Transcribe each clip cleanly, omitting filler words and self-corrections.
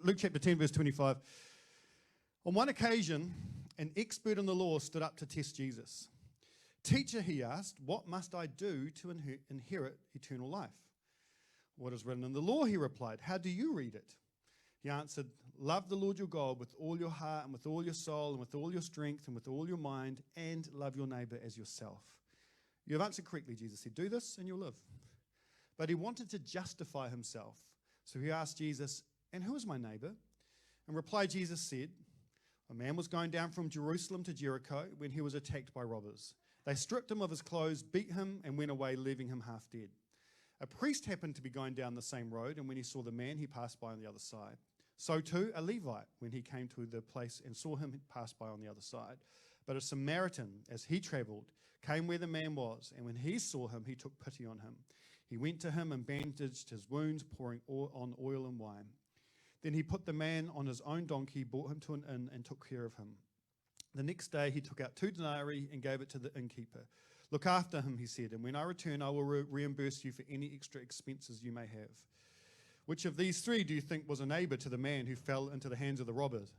Luke chapter 10, verse 25. On one occasion, an expert in the law stood up to test Jesus. Teacher, he asked, what must I do to inherit eternal life? What is written in the law, he replied. How do you read it? He answered, love the Lord your God with all your heart and with all your soul and with all your strength and with all your mind, and love your neighbor as yourself. You have answered correctly, Jesus said. Do this and you'll live. But he wanted to justify himself. So he asked Jesus, and who is my neighbor? In reply, Jesus said, a man was going down from Jerusalem to Jericho when he was attacked by robbers. They stripped him of his clothes, beat him, and went away, leaving him half dead. A priest happened to be going down the same road, and when he saw the man, he passed by on the other side. So too, a Levite, when he came to the place and saw him, passed by on the other side. But a Samaritan, as he traveled, came where the man was, and when he saw him, he took pity on him. He went to him and bandaged his wounds, pouring on oil and wine. Then he put the man on his own donkey, brought him to an inn, and took care of him. The next day he took out 2 denarii and gave it to the innkeeper. Look after him, he said, and when I return, I will reimburse you for any extra expenses you may have. Which of these 3 do you think was a neighbor to the man who fell into the hands of the robbers?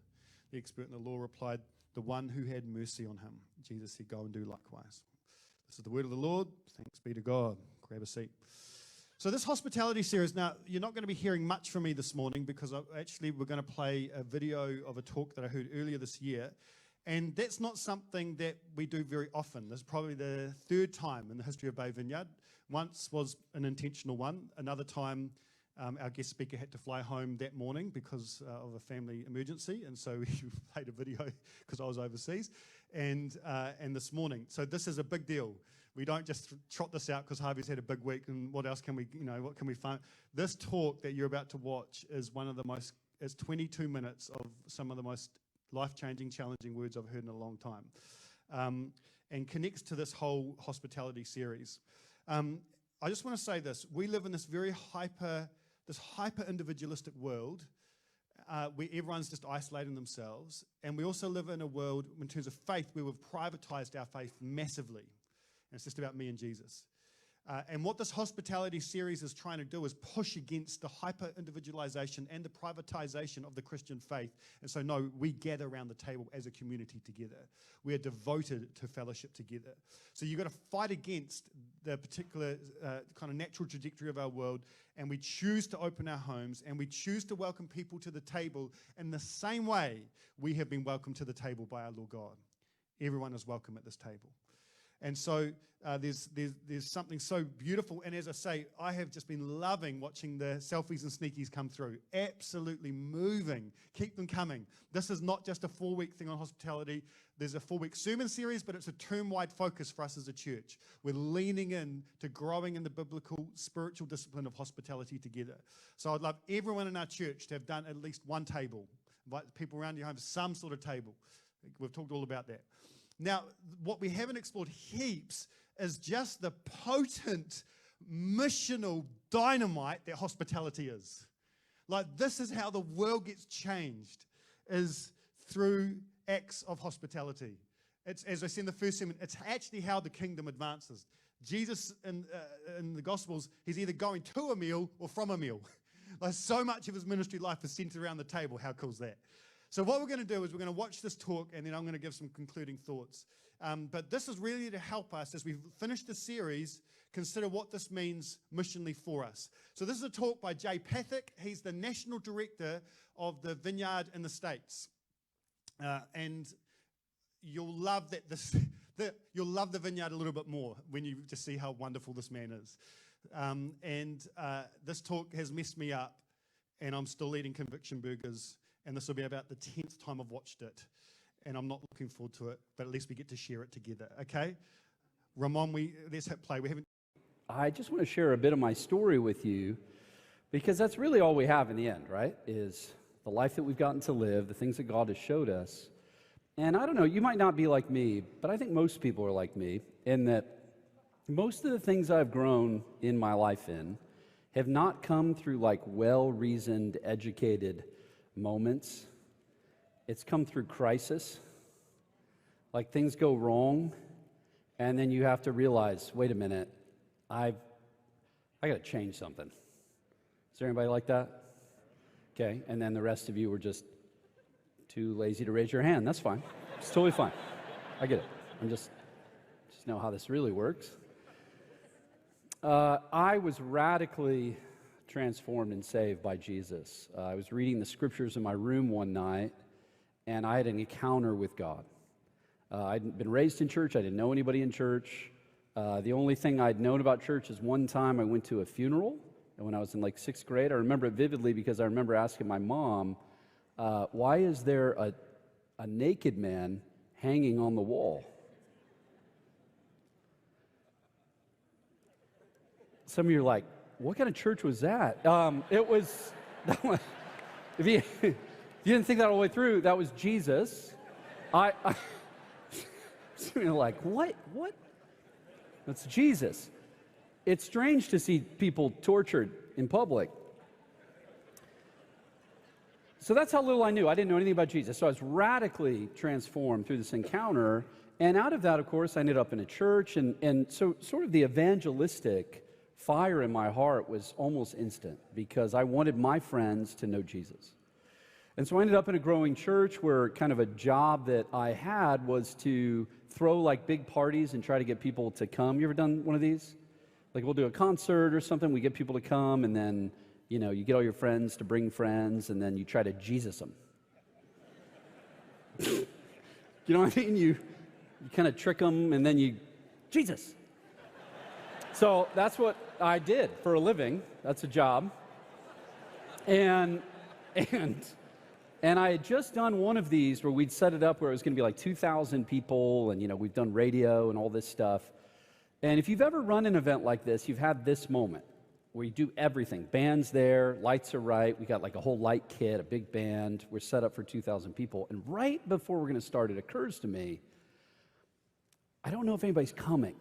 The expert in the law replied, the one who had mercy on him. Jesus said, go and do likewise. This is the word of the Lord. Thanks be to God. Grab a seat. So this hospitality series, now you're not going to be hearing much from me this morning because we're going to play a video of a talk that I heard earlier this year. And that's not something that we do very often. This is probably the 3rd time in the history of Bay Vineyard. Once was an intentional one. Another time, our guest speaker had to fly home that morning because of a family emergency. And so we played a video because I was overseas. And this morning. So this is a big deal. We don't just trot this out because Harvey's had a big week and what else can we, what can we find? This talk that you're about to watch is it's 22 minutes of some of the most life-changing, challenging words I've heard in a long time, and connects to this whole hospitality series. I just want to say this. We live in this very hyper-individualistic world where everyone's just isolating themselves, and we also live in a world, in terms of faith, where we've privatized our faith massively, and it's just about me and Jesus. And what this hospitality series is trying to do is push against the hyper-individualization and the privatization of the Christian faith. And so, no, we gather around the table as a community together. We are devoted to fellowship together. So you've got to fight against the particular kind of natural trajectory of our world, and we choose to open our homes, and we choose to welcome people to the table in the same way we have been welcomed to the table by our Lord God. Everyone is welcome at this table. And so there's something so beautiful. And as I say, I have just been loving watching the selfies and sneakies come through. Absolutely moving. Keep them coming. This is not just a 4-week thing on hospitality. There's a 4-week sermon series, but it's a term-wide focus for us as a church. We're leaning in to growing in the biblical, spiritual discipline of hospitality together. So I'd love everyone in our church to have done at least one table. Invite people around your home to some sort of table. We've talked all about that. Now, what we haven't explored heaps is just the potent missional dynamite that hospitality is. Like, this is how the world gets changed, is through acts of hospitality. It's, as I said in the first sermon, it's actually how the kingdom advances. Jesus in the Gospels, he's either going to a meal or from a meal. Like, so much of his ministry life is centered around the table. How cool is that? So what we're going to do is we're going to watch this talk, and then I'm going to give some concluding thoughts. But this is really to help us, as we finish the series, consider what this means missionally for us. So this is a talk by Pathak. He's the national director of the Vineyard in the States. And you'll love you'll love the Vineyard a little bit more when you just see how wonderful this man is. This talk has messed me up, and I'm still eating conviction burgers. And this will be about the 10th time I've watched it. And I'm not looking forward to it, but at least we get to share it together, okay? Ramon, let's hit play. I just want to share a bit of my story with you, because that's really all we have in the end, right? Is the life that we've gotten to live, the things that God has showed us. And I don't know, you might not be like me, but I think most people are like me, in that most of the things I've grown in my life in have not come through like well-reasoned, educated moments. It's come through crisis. Like, things go wrong, and then you have to realize, wait a minute, I got to change something. Is there anybody like that? Okay, and then the rest of you were just too lazy to raise your hand. That's fine. It's totally fine. I get it. I'm just know how this really works. I was radically transformed and saved by Jesus. I was reading the scriptures in my room one night, and I had an encounter with God. I'd been raised in church. I didn't know anybody in church. The only thing I'd known about church is one time I went to a funeral, and when I was in like 6th grade, I remember it vividly because I remember asking my mom, why is there a naked man hanging on the wall? Some of you are like, what kind of church was that? It was, if you didn't think that all the way through, that was Jesus. You're like, what? That's Jesus. It's strange to see people tortured in public. So that's how little I knew. I didn't know anything about Jesus. So I was radically transformed through this encounter. And out of that, of course, I ended up in a church. And so sort of the evangelistic fire in my heart was almost instant because I wanted my friends to know Jesus. And so I ended up in a growing church where kind of a job that I had was to throw like big parties and try to get people to come. You ever done one of these? Like we'll do a concert or something, we get people to come, and then, you know, you get all your friends to bring friends, and then you try to Jesus them. You know what I mean? You kind of trick them, and then you, Jesus. So that's what I did for a living. That's a job. And I had just done one of these where we'd set it up where it was going to be like 2,000 people, and, you know, we've done radio and all this stuff. And if you've ever run an event like this, you've had this moment where you do everything. Band's there, lights are right, we got like a whole light kit, a big band, we're set up for 2,000 people. And right before we're going to start, it occurs to me, I don't know if anybody's coming.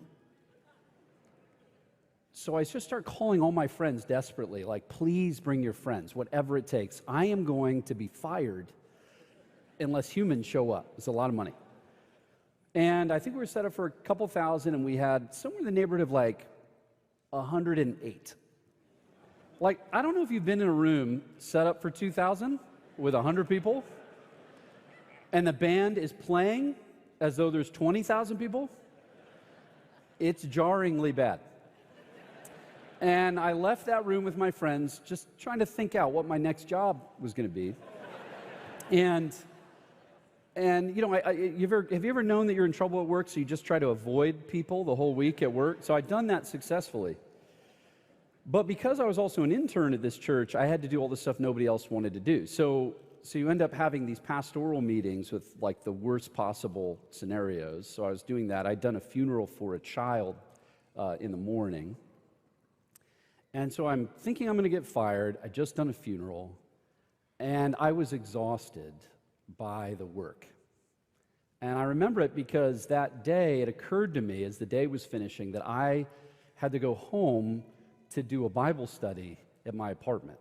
So I just start calling all my friends desperately, like, please bring your friends, whatever it takes. I am going to be fired unless humans show up. It's a lot of money. And I think we were set up for a couple thousand, and we had somewhere in the neighborhood of like 108. Like, I don't know if you've been in a room set up for 2,000 with 100 people, and the band is playing as though there's 20,000 people. It's jarringly bad. And I left that room with my friends, just trying to think out what my next job was going to be. And you know, have you ever known that you're in trouble at work, so you just try to avoid people the whole week at work? So I'd done that successfully. But because I was also an intern at this church, I had to do all the stuff nobody else wanted to do. So you end up having these pastoral meetings with like the worst possible scenarios. So I was doing that. I'd done a funeral for a child in the morning. And so I'm thinking I'm going to get fired. I'd just done a funeral, and I was exhausted by the work. And I remember it because that day, it occurred to me as the day was finishing that I had to go home to do a Bible study at my apartment.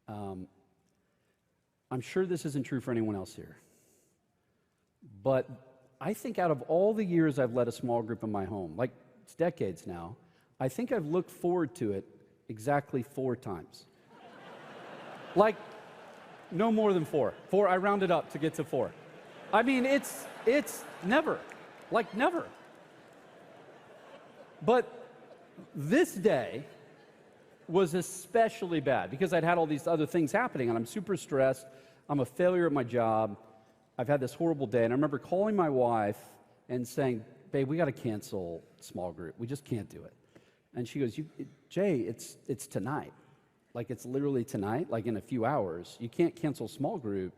I'm sure this isn't true for anyone else here, but I think out of all the years I've led a small group in my home, like it's decades now, I think I've looked forward to it exactly 4 times. Like, no more than 4. 4, I rounded up to get to 4. I mean, it's never, like never. But this day was especially bad because I'd had all these other things happening, and I'm super stressed. I'm a failure at my job. I've had this horrible day, and I remember calling my wife and saying, babe, we got to cancel small group. We just can't do it. And she goes, Jay, it's tonight. Like, it's literally tonight, like in a few hours. You can't cancel small group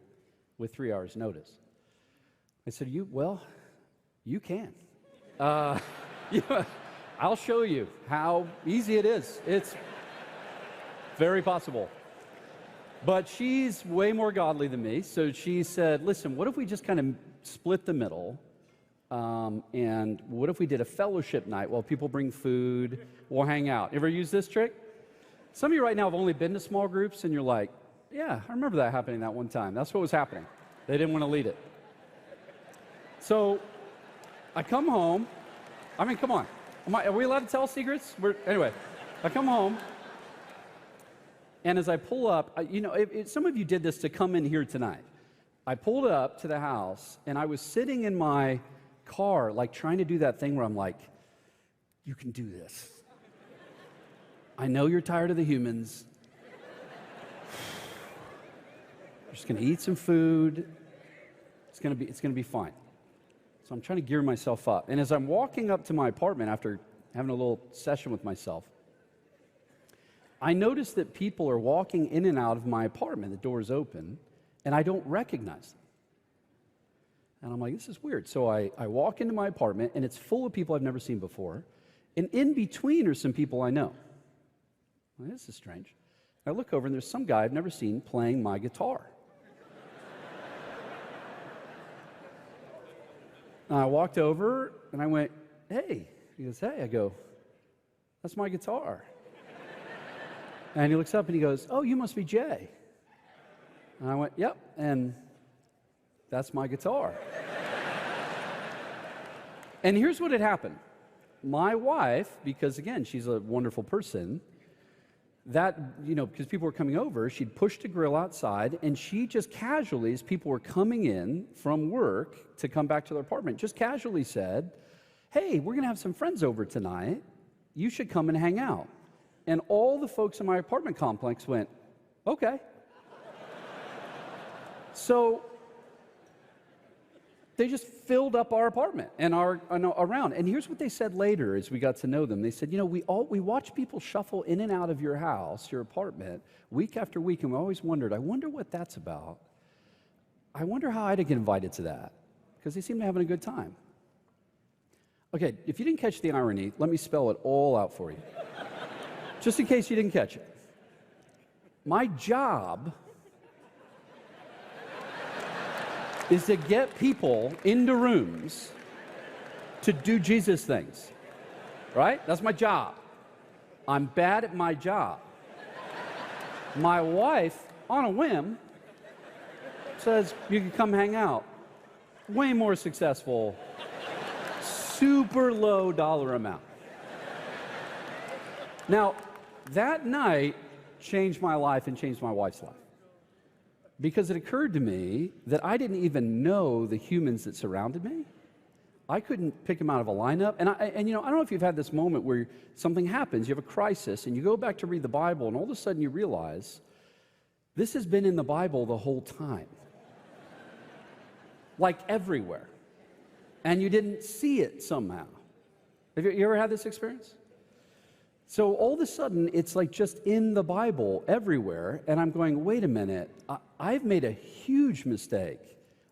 with 3 hours notice. I said, you can. Yeah, I'll show you how easy it is. It's very possible. But she's way more godly than me, so she said, listen, what if we just kind of split the middle? And what if we did a fellowship night while people bring food, we'll hang out. Ever use this trick? Some of you right now have only been to small groups, and you're like, yeah, I remember that happening that one time. That's what was happening. They didn't want to lead it. So I come home. I mean, come on. Are we allowed to tell secrets? Anyway, I come home, And as I pull up, some of you did this to come in here tonight. I pulled up to the house, and I was sitting in my car, like trying to do that thing where I'm like, you can do this. I know you're tired of the humans. You're just going to eat some food. It's going to be fine. So I'm trying to gear myself up. And as I'm walking up to my apartment after having a little session with myself, I notice that people are walking in and out of my apartment. The door's open, and I don't recognize them. And I'm like, this is weird. So I walk into my apartment, and it's full of people I've never seen before. And in between are some people I know. Well, this is strange. I look over, and there's some guy I've never seen playing my guitar. And I walked over, and I went, hey. He goes, hey. I go, that's my guitar. And he looks up, and he goes, oh, you must be Jay. And I went, yep, and that's my guitar. And here's what had happened. My wife, because, again, she's a wonderful person, because people were coming over, she'd pushed a grill outside, and she just casually, as people were coming in from work to come back to their apartment, just casually said, hey, we're going to have some friends over tonight. You should come and hang out. And all the folks in my apartment complex went, okay. So they just filled up our apartment and around. And here's what they said later as we got to know them. They said, we watch people shuffle in and out of your house, your apartment, week after week, and we always wondered, I wonder what that's about. I wonder how I'd get invited to that, because they seem to be having a good time. Okay, if you didn't catch the irony, let me spell it all out for you. Just in case you didn't catch it. My job is to get people into rooms to do Jesus things, right? That's my job. I'm bad at my job. My wife, on a whim, says, you can come hang out. Way more successful, super low dollar amount. Now, that night changed my life and changed my wife's life. Because it occurred to me that I didn't even know the humans that surrounded me. I couldn't pick them out of a lineup. And I don't know if you've had this moment where something happens, you have a crisis, and you go back to read the Bible, and all of a sudden you realize this has been in the Bible the whole time. Like everywhere. And you didn't see it somehow. Have you ever had this experience? So all of a sudden, it's like just in the Bible everywhere, and I'm going, wait a minute, I've made a huge mistake.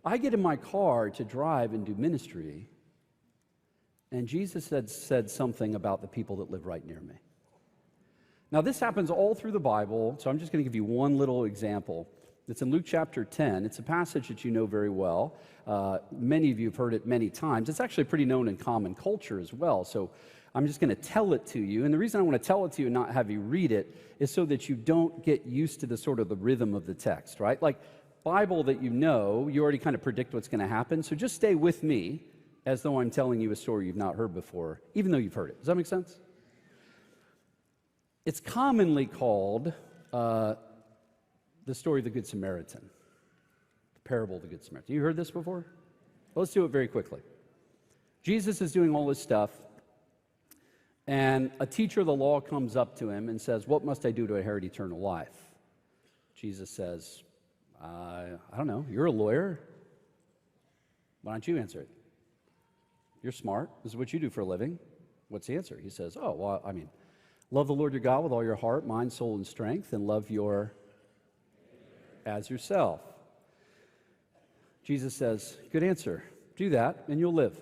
I get in my car to drive and do ministry, and Jesus said something about the people that live right near me. Now, this happens all through the Bible, so I'm just going to give you one little example. It's in Luke chapter 10. It's a passage that you know very well. Many of you have heard it many times. It's actually pretty known in common culture as well, so I'm just going to tell it to you. And the reason I want to tell it to you and not have you read it is so that you don't get used to the sort of the rhythm of the text, right? Like Bible that you already kind of predict what's going to happen. So just stay with me as though I'm telling you a story you've not heard before, even though you've heard it. Does that make sense? It's commonly called the story of the Good Samaritan, the parable of the Good Samaritan. You heard this before? Well, let's do it very quickly. Jesus is doing all this stuff. And a teacher of the law comes up to him and says, what must I do to inherit eternal life? Jesus says, I don't know. You're a lawyer. Why don't you answer it? You're smart. This is what you do for a living. What's the answer? He says, love the Lord your God with all your heart, mind, soul, and strength, and love your as yourself. Jesus says, good answer. Do that, and you'll live.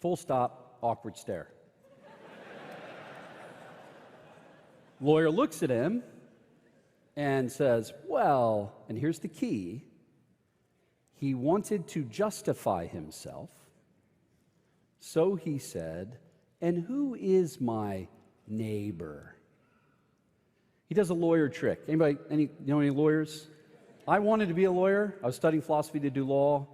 Full stop. Awkward stare. Lawyer looks at him and says, well, and here's the key. He wanted to justify himself. So he said, and who is my neighbor? He does a lawyer trick. Anybody, know any lawyers? I wanted to be a lawyer. I was studying philosophy to do law.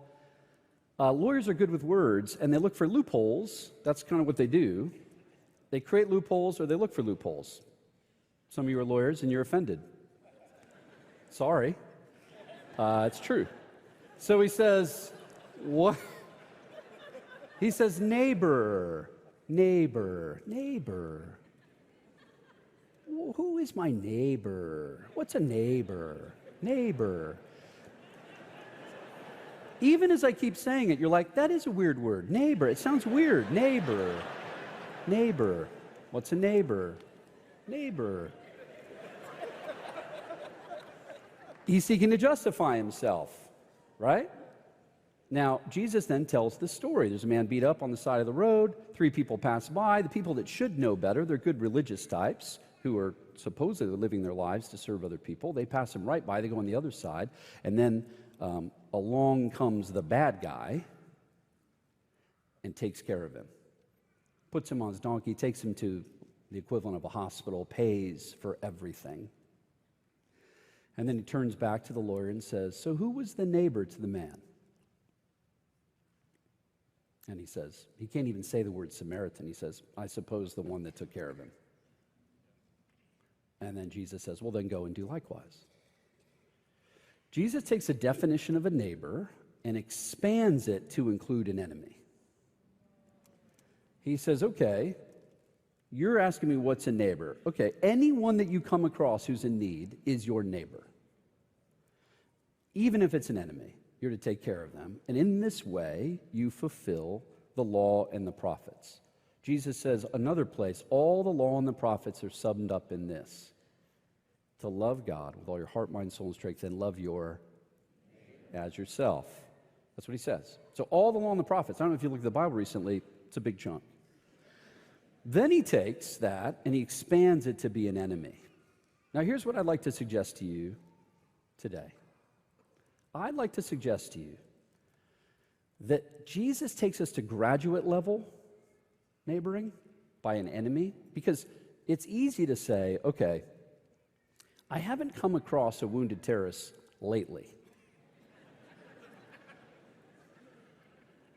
Lawyers are good with words, and they look for loopholes. That's kind of what they do. They create loopholes, or they look for loopholes. Some of you are lawyers and you're offended. Sorry. It's true. So he says, what? He says, neighbor, neighbor, neighbor. Who is my neighbor? What's a neighbor? Neighbor. Even as I keep saying it, you're like, that is a weird word. Neighbor. It sounds weird. Neighbor. Neighbor. What's a neighbor? Neighbor. He's seeking to justify himself, right? Now, Jesus then tells the story. There's a man beat up on the side of the road. 3 people pass by. The people that should know better, they're good religious types who are supposedly living their lives to serve other people. They pass him right by. They go on the other side. And then along comes the bad guy and takes care of him. Puts him on his donkey, takes him to the equivalent of a hospital, pays for everything. And then he turns back to the lawyer and says, so who was the neighbor to the man? And he says, he can't even say the word Samaritan. He says, I suppose the one that took care of him. And then Jesus says, well, then go and do likewise. Jesus takes a definition of a neighbor and expands it to include an enemy. He says, okay, you're asking me what's a neighbor. Okay, anyone that you come across who's in need is your neighbor. Even if it's an enemy, you're to take care of them. And in this way, you fulfill the law and the prophets. Jesus says, another place, all the law and the prophets are summed up in this: to love God with all your heart, mind, soul, and strength, and love your as yourself. That's what he says. So all the law and the prophets, I don't know if you looked at the Bible recently, it's a big chunk. Then he takes that and he expands it to be an enemy. Now here's what I'd like to suggest to you today. I'd like to suggest to you that Jesus takes us to graduate level neighboring by an enemy, because it's easy to say, okay, I haven't come across a wounded terrorist lately.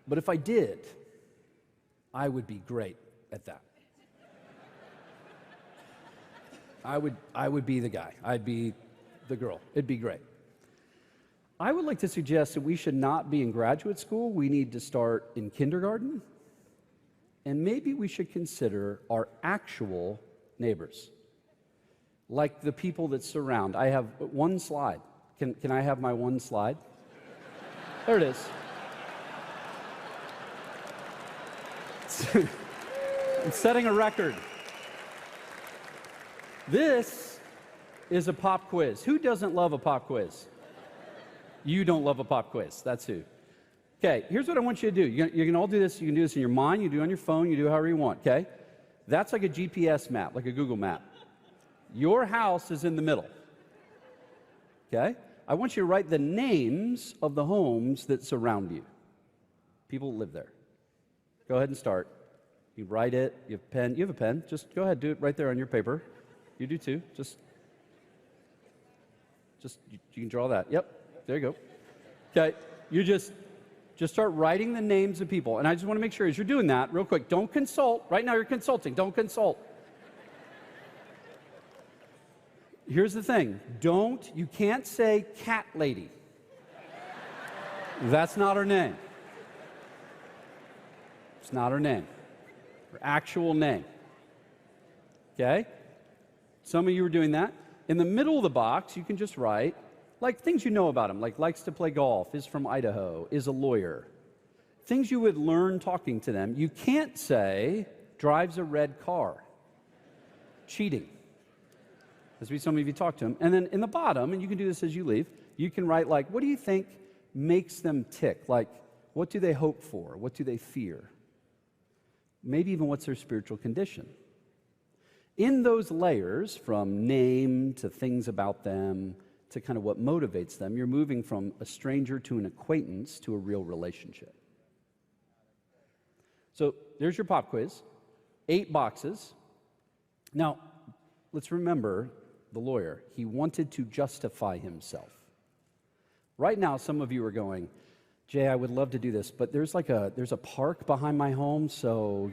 But if I did, I would be great at that. I would be the guy. I'd be the girl. It'd be great. I would like to suggest that we should not be in graduate school. We need to start in kindergarten. And maybe we should consider our actual neighbors, like the people that surround. I have one slide. Can I have my one slide? There it is. I'm setting a record. This is a pop quiz. Who doesn't love a pop quiz? You don't love a pop quiz. That's who. Okay, here's what I want you to do. You can all do this. You can do this in your mind. You do it on your phone. You do it however you want, okay? That's like a GPS map, like a Google map. Your house is in the middle, okay? I want you to write the names of the homes that surround you. People that live there. Go ahead and start. You write it. You have a pen. You have a pen. Just go ahead. Do it right there on your paper. You do too. Just you can draw that. Yep. There you go. Okay. You just start writing the names of people. And I just want to make sure as you're doing that, real quick, don't consult. Right now you're consulting. Don't consult. Here's the thing. You can't say cat lady. That's not her name. It's not her name. Her actual name. Okay? Some of you are doing that. In the middle of the box, you can just write, like things you know about him, like likes to play golf, is from Idaho, is a lawyer. Things you would learn talking to them. You can't say, drives a red car. Cheating. As some of you talk to him. And then in the bottom, and you can do this as you leave, you can write like, what do you think makes them tick? Like, what do they hope for? What do they fear? Maybe even what's their spiritual condition? In those layers, from name to things about them to kind of what motivates them, you're moving from a stranger to an acquaintance to a real relationship. So there's your pop quiz. 8 boxes. Now, let's remember the lawyer. He wanted to justify himself. Right now, some of you are going, Jay, I would love to do this, but there's a park behind my home, so,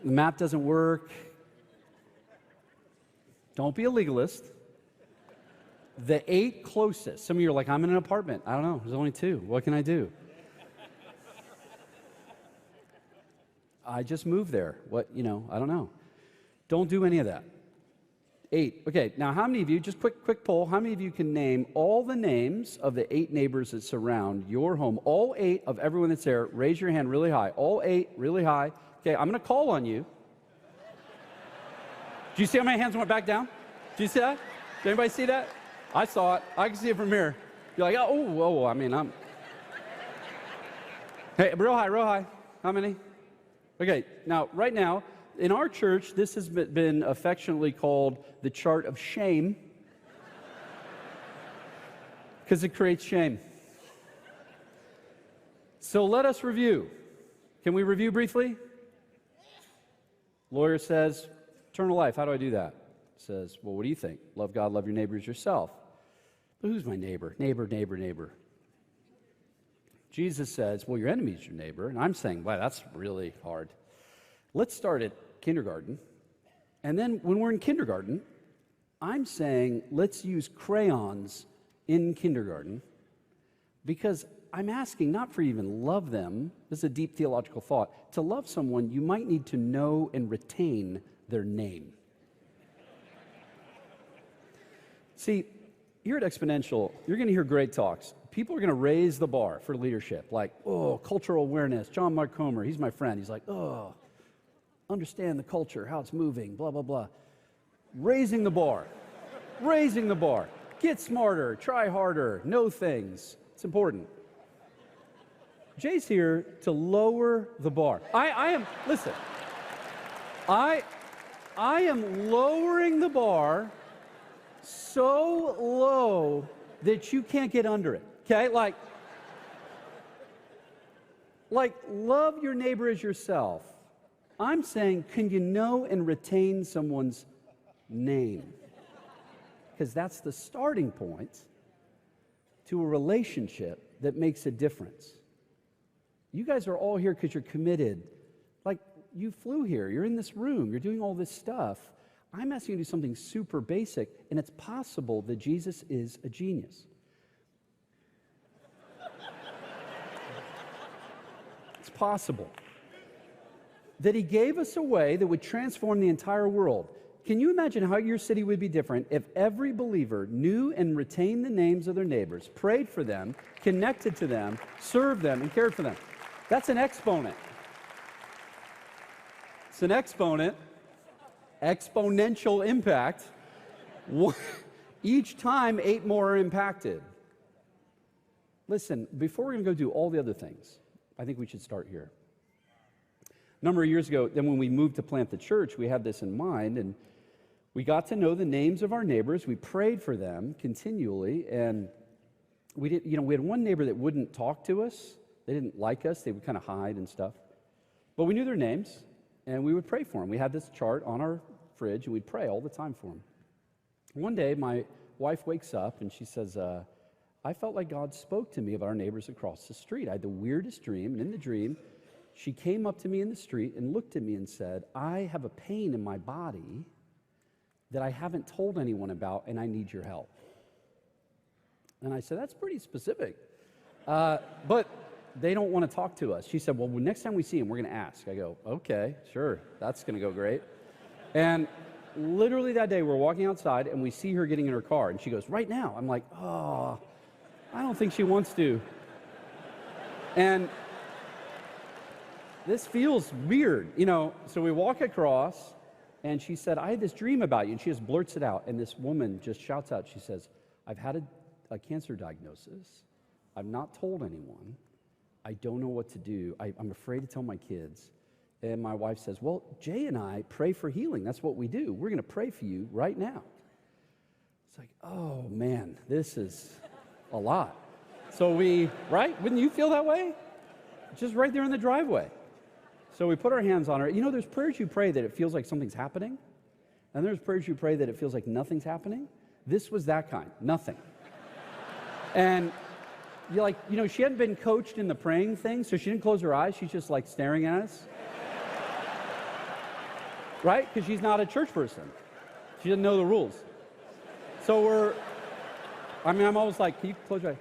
the map doesn't work. Don't be a legalist. The 8 closest. Some of you are like, I'm in an apartment. I don't know. There's only 2. What can I do? I just moved there. What, I don't know. Don't do any of that. 8. Okay, now how many of you, just quick poll, how many of you can name all the names of the 8 neighbors that surround your home? All 8 of everyone that's there, raise your hand really high. All 8, really high. Okay, I'm going to call on you. Do you see how my hands went back down? Do you see that? Did anybody see that? I saw it. I can see it from here. You're like, I'm... Hey, real high. How many? Okay, now, right now, in our church, this has been affectionately called the chart of shame because it creates shame. So let us review. Can we review briefly? Lawyer says, eternal life, how do I do that? Says, well, what do you think? Love God, love your neighbor as yourself. But who's my neighbor? Neighbor. Jesus says, well, your enemy's your neighbor. And I'm saying, wow, that's really hard. Let's start at kindergarten. And then when we're in kindergarten, I'm saying let's use crayons in kindergarten because I'm asking not for even love them. This is a deep theological thought. To love someone, you might need to know and retain their name. See, here at Exponential, you're going to hear great talks. People are going to raise the bar for leadership, like, cultural awareness. John Mark Comer, he's my friend. He's like, understand the culture, how it's moving, blah, blah, blah. Raising the bar. Get smarter, try harder, know things. It's important. Jay's here to lower the bar. I am lowering the bar so low that you can't get under it, okay? Like love your neighbor as yourself. I'm saying, can you know and retain someone's name? Because that's the starting point to a relationship that makes a difference. You guys are all here because you're committed. Like, you flew here, you're in this room, you're doing all this stuff. I'm asking you to do something super basic, and it's possible that Jesus is a genius. It's possible that he gave us a way that would transform the entire world. Can you imagine how your city would be different if every believer knew and retained the names of their neighbors, prayed for them, connected to them, served them, and cared for them? That's an exponent. It's an exponent. Exponential impact. Each time, 8 more are impacted. Listen, before we're going to go do all the other things, I think we should start here. A number of years ago, then when we moved to plant the church, we had this in mind, and we got to know the names of our neighbors. We prayed for them continually, and we had one neighbor that wouldn't talk to us. They didn't like us. They would kind of hide and stuff. But we knew their names, and we would pray for them. We had this chart on our fridge, and we'd pray all the time for them. One day, my wife wakes up, and she says, I felt like God spoke to me about our neighbors across the street. I had the weirdest dream, and in the dream, she came up to me in the street and looked at me and said, I have a pain in my body that I haven't told anyone about, and I need your help. And I said, that's pretty specific. But they don't want to talk to us. She said, well, next time we see him, we're going to ask. I go, okay, sure, that's going to go great. And literally that day, we're walking outside, and we see her getting in her car, and she goes, right now. I'm like, I don't think she wants to. And this feels weird, So we walk across, and she said, I had this dream about you. And she just blurts it out. And this woman just shouts out, she says, I've had a cancer diagnosis. I've not told anyone. I don't know what to do. I'm afraid to tell my kids. And my wife says, well, Jay and I pray for healing. That's what we do. We're going to pray for you right now. It's like, oh, man, this is a lot. So right? Wouldn't you feel that way? Just right there in the driveway. So we put our hands on her. There's prayers you pray that it feels like something's happening. And there's prayers you pray that it feels like nothing's happening. This was that kind. Nothing. And you're like, she hadn't been coached in the praying thing, so she didn't close her eyes. She's just like staring at us. Right? Because she's not a church person. She didn't know the rules. So I'm always like, can you close your eyes?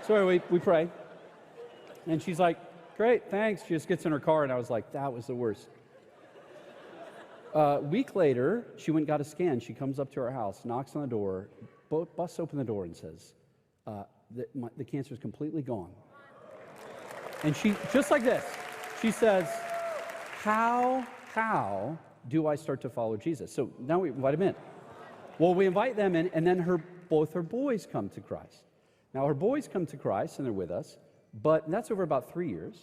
So anyway, we pray. And she's like, great, thanks. She just gets in her car, and I was like, that was the worst. A week later, she went and got a scan. She comes up to our house, knocks on the door, busts open the door and says, the cancer is completely gone. And she, just like this, she says, how do I start to follow Jesus? So now we invite them in. Well, we invite them in, and then both her boys come to Christ. Now, her boys come to Christ, and they're with us, but that's over about 3 years.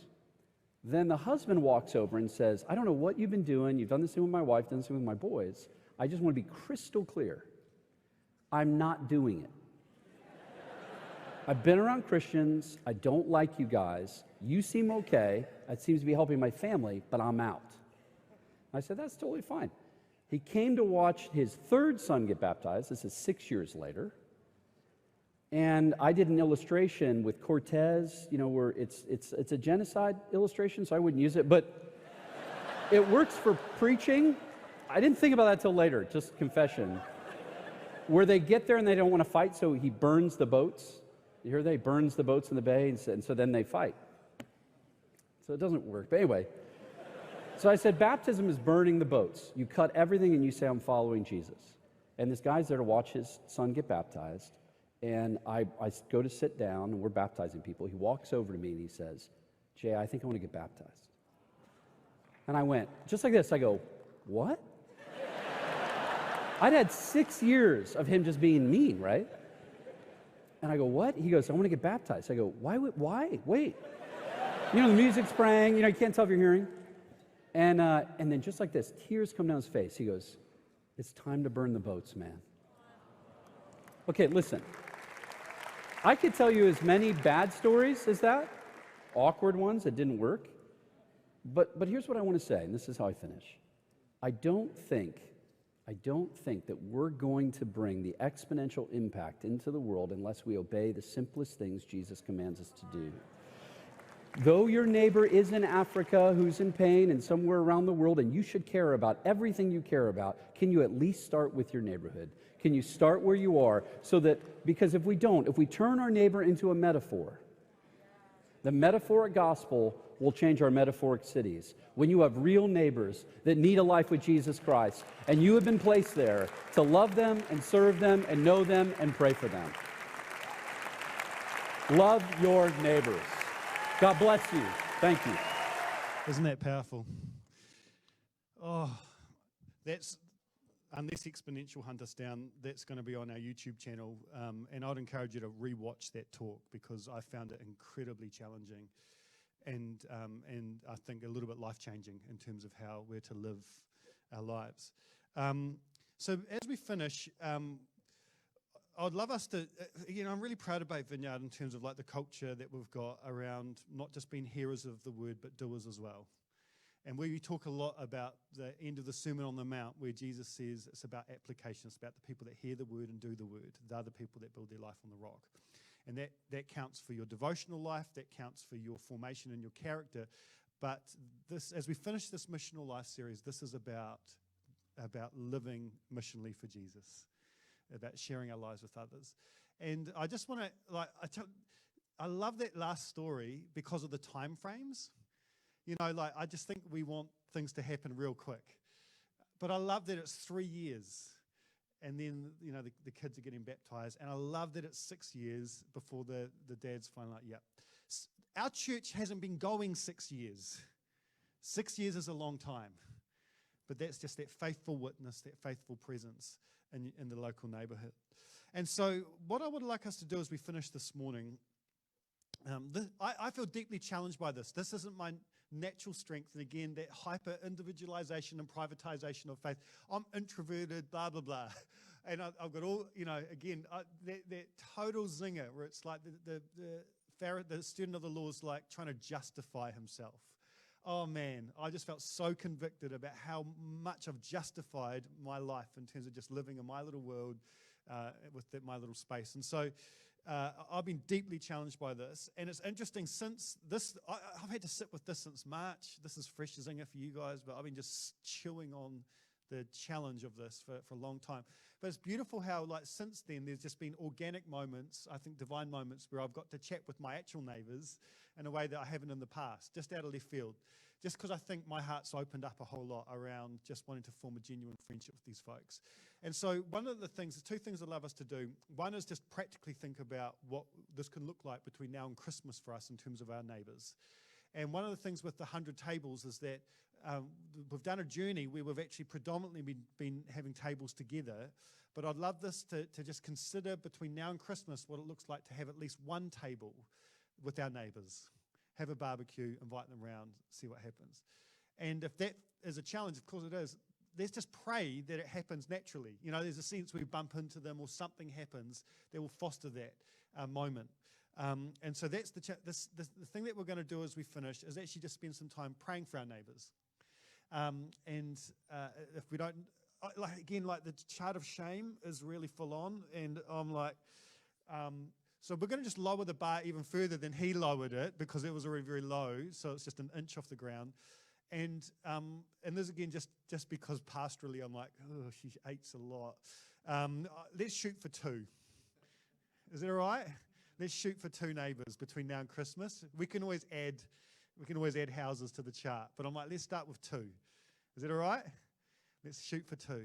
Then the husband walks over and says, I don't know what you've been doing. You've done this thing with my wife, done this thing with my boys. I just want to be crystal clear. I'm not doing it. I've been around Christians. I don't like you guys. You seem okay. It seems to be helping my family, but I'm out. I said, that's totally fine. He came to watch his third son get baptized. This is 6 years later. And I did an illustration with Cortez, where it's a genocide illustration, so I wouldn't use it, but it works for preaching. I didn't think about that till later, just confession. Where they get there and they don't want to fight, so he burns the boats. You hear that? He burns the boats in the bay, and so then they fight. So it doesn't work. But anyway, so I said, baptism is burning the boats. You cut everything and you say, I'm following Jesus. And this guy's there to watch his son get baptized. And I go to sit down, and we're baptizing people. He walks over to me, and he says, Jay, I think I want to get baptized. And I went, just like this, I go, what? I'd had 6 years of him just being mean, right? And I go, what? He goes, I want to get baptized. I go, why? Wait. The music's playing, you can't tell if you're hearing. And then just like this, tears come down his face. He goes, it's time to burn the boats, man. Okay, listen. I could tell you as many bad stories as that, awkward ones that didn't work. But here's what I want to say, and this is how I finish. I don't think that we're going to bring the exponential impact into the world unless we obey the simplest things Jesus commands us to do. Though your neighbor is in Africa who's in pain and somewhere around the world, and you should care about everything you care about, can you at least start with your neighborhood? Can you start where you are? Because if we turn our neighbor into a metaphor, the metaphoric gospel will change our metaphoric cities. When you have real neighbors that need a life with Jesus Christ, and you have been placed there to love them and serve them and know them and pray for them. Love your neighbors. God bless you. Thank you. Isn't that powerful? Oh, unless Exponential Hunt us down, that's going to be on our YouTube channel. And I'd encourage you to rewatch that talk because I found it incredibly challenging and I think a little bit life-changing in terms of how we're to live our lives. So as we finish, I'd love us to, I'm really proud about Vineyard in terms of like the culture that we've got around not just being hearers of the word, but doers as well. And we talk a lot about the end of the Sermon on the Mount where Jesus says it's about application. It's about the people that hear the word and do the word. They're the people that build their life on the rock. And that counts for your devotional life. That counts for your formation and your character. But this, as we finish this missional life series, this is about living missionally for Jesus, about sharing our lives with others. And I just want to, I love that last story because of the time frames. I just think we want things to happen real quick. But I love that it's 3 years. And then, the kids are getting baptized. And I love that it's 6 years before the dad's finally like, yep. Our church hasn't been going 6 years. 6 years is a long time. But that's just that faithful witness, that faithful presence in the local neighborhood. And so what I would like us to do as we finish this morning, I feel deeply challenged by this. This isn't my natural strength. And again, that hyper-individualization and privatization of faith. I'm introverted, blah, blah, blah. And I've got all, again, that total zinger where it's like the student of the law is like trying to justify himself. Oh man, I just felt so convicted about how much I've justified my life in terms of just living in my little world with my little space. And so I've been deeply challenged by this. And it's interesting, since this, I've had to sit with this since March. This is fresh zinger for you guys, but I've been just chewing on the challenge of this for a long time. But it's beautiful how, like, since then, there's just been organic moments, I think divine moments, where I've got to chat with my actual neighbours in a way that I haven't in the past, just out of left field. Just because I think my heart's opened up a whole lot around just wanting to form a genuine friendship with these folks. And so one of the things, the two things I'd love us to do, one is just practically think about what this can look like between now and Christmas for us in terms of our neighbours. And one of the things with the 100 tables is that we've done a journey where we've actually predominantly been having tables together, but I'd love this to just consider between now and Christmas what it looks like to have at least one table with our neighbours. Have a barbecue, invite them around, see what happens. And if that is a challenge, of course it is, let's just pray that it happens naturally. You know, there's a sense we bump into them or something happens that will foster that moment. And so that's the thing that we're going to do as we finish is actually just spend some time praying for our neighbours. If we don't, like the chart of shame is really full on, and I'm like, so we're going to just lower the bar even further than he lowered it because it was already very low, so it's just an inch off the ground. And this again, just because pastorally I'm like, oh, she eats a lot. Let's shoot for 2. Is that all right? Let's shoot for 2 neighbours between now and Christmas. We can always add houses to the chart, but I'm like, let's start with 2. Is that all right? Let's shoot for 2.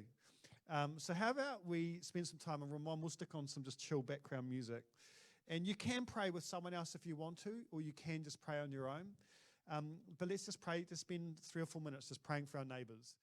So how about we spend some time, and Ramon will stick on some just chill background music. And you can pray with someone else if you want to, or you can just pray on your own. But let's just pray, to spend 3 or 4 minutes just praying for our neighbours.